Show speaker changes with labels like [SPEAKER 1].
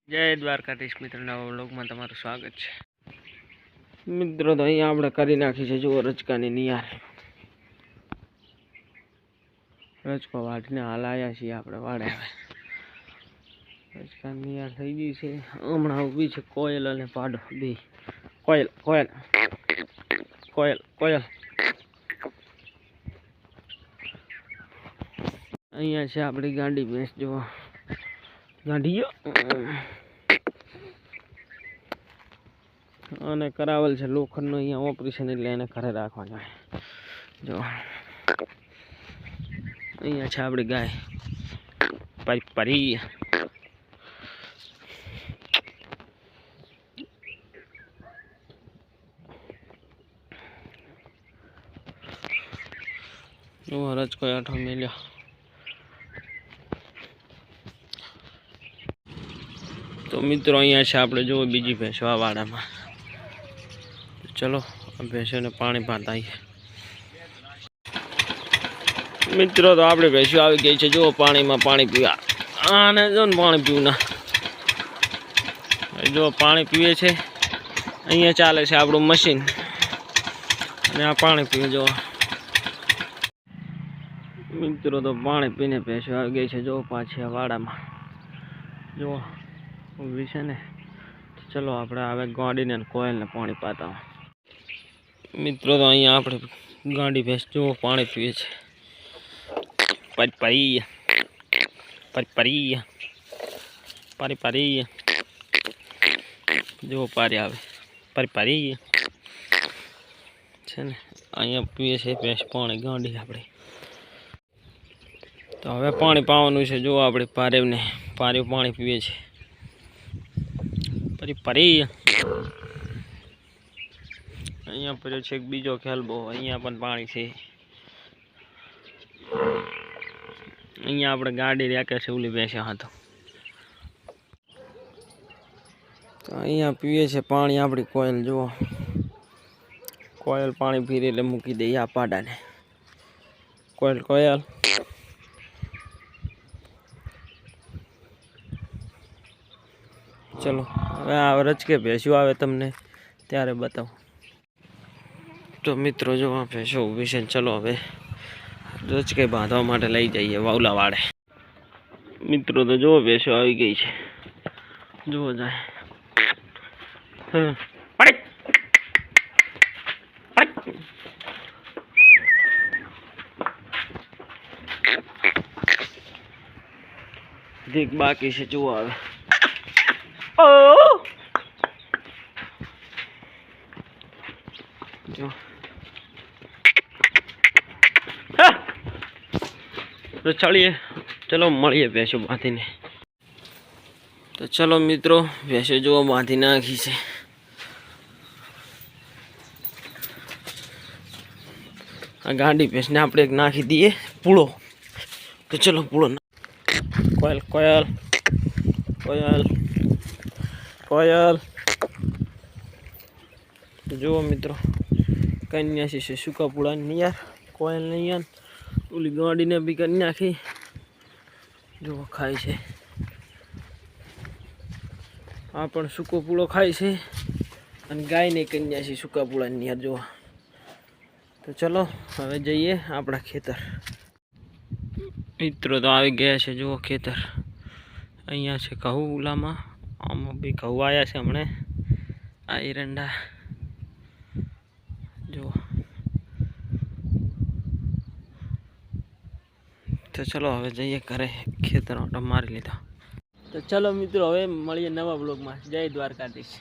[SPEAKER 1] જય દ્વારકાધીશ મિત્રો, નવા વ્લોગમાં તમારું સ્વાગત છે મિત્રો. તો અહીંયા આપણે કરી નાખી છે જુઓ રચકાની નિયાર. રચકો વાટીને હાલ આવ્યા છીએ આપણે વાડે. હવે રચકાની નિયાર થઈ ગઈ છે. હમણાં ઊભી છે કોયલ અને પાડો બે. કોયલ કોયલ કોયલ કોયલ. અહીંયા છે આપણી ગાંડી ભેંસ જુઓ. ગાંડીઓ અને કરાવેલ છે લોખંડનું અહીંયા ઓપરેશન, એટલે એને ઘરે રાખવાનું. જો અહીંયા છે આપણી ગાય પરી. રજકો આઠો મેલ્યો. તો મિત્રો અહીંયા છે આપણે જુઓ બીજી ભેંસો આ વાડામાં. ચલો આ ભેંસોને પાણી પાતા આવીએ મિત્રો. તો આપણે ભેંસો આવી ગઈ છે જુઓ પાણીમાં પાણી પીવા. આને જો ને પાણી પીવું ના જો પાણી પીવે છે. અહીંયા ચાલે છે આપણું મશીન અને આ પાણી પીવે જો મિત્રો. તો પાણી પીને ભેંસો આવી ગઈ છે જો પાછી આ વાડામાં જુઓ ઊભી છે ને. ચલો આપણે હવે ગાંડીને કોયલને પાણી પાતા મિત્રો. તો અહીંયા આપણે ગાંડી ભેંસ જુઓ પાણી પીવે છે. પરી પરી પરી પરી જુઓ પારી આવે પરી છે ને. અહીંયા પીવે છે ભેંસ પાણી ગાંડી આપણી. તો હવે પાણી પાવાનું છે જુઓ આપણે પારેવને. પારેવ પાણી પીવે છે પરી. અહીંયા પડ્યો છે બીજો ખેલબો. અહીંયા પણ પાણી છે. અહીંયા આપણે ગાડી રાખ્યા છે ઓલી ભેંસ્યા હતો. તો અહીંયા પીવે છે પાણી આપણી કોયલ જુઓ. કોયલ પાણી પીરે એટલે મૂકી દઈએ આ પાડાને. કોયલ કોયલ ચલો હવે આ રચકે ભેંસ્યું આવે તમને ત્યારે બતાવું. તો મિત્રો જો આ ભેંસો ઊભી છે. ચલો હવે રચકે બાંધવા માટે લઈ જઈએ વાવલા વાડે. મિત્રો તો જો ભેંસો આવી ગઈ છે જુઓ જાય. દેખ બાકી છે જુઓ આવે. જો તો ચાલીએ ચલો મળીએ ભેંસો બાંધીને. તો ચલો મિત્રો ભેંસો જુઓ બાંધી નાખી છે. આ ગાંડી ભેંસને આપણે એક નાખી દઈએ પૂળો. તો ચલો પૂળો. કોયલ કોયલ કોયલ કોયલ જુઓ મિત્રો કન્યા છે સૂકા પૂળાની નિયાર. કોયલ નહીં યાર ઓલી ગાડીને બી કરી નાખી જુઓ ખાય છે. આ પણ સૂકો પૂળો ખાય છે અને ગાયને કન્યા છે સૂકા પૂળાની નિયાર જુઓ. તો ચલો હવે જઈએ આપણા ખેતર. મિત્રો તો આવી ગયા છે જુઓ ખેતર. અહીંયા છે ઘઉં ઉલામાં. આમાં બી ઘઉં આવ્યા છે હમણાં. આ એરંડા જુઓ. તો ચલો હવે જઈએ ઘરે. ખેતર ઓટો મારી લીધા. તો ચલો મિત્રો હવે મળીએ નવા બ્લોગમાં. જય દ્વારકાધીશ.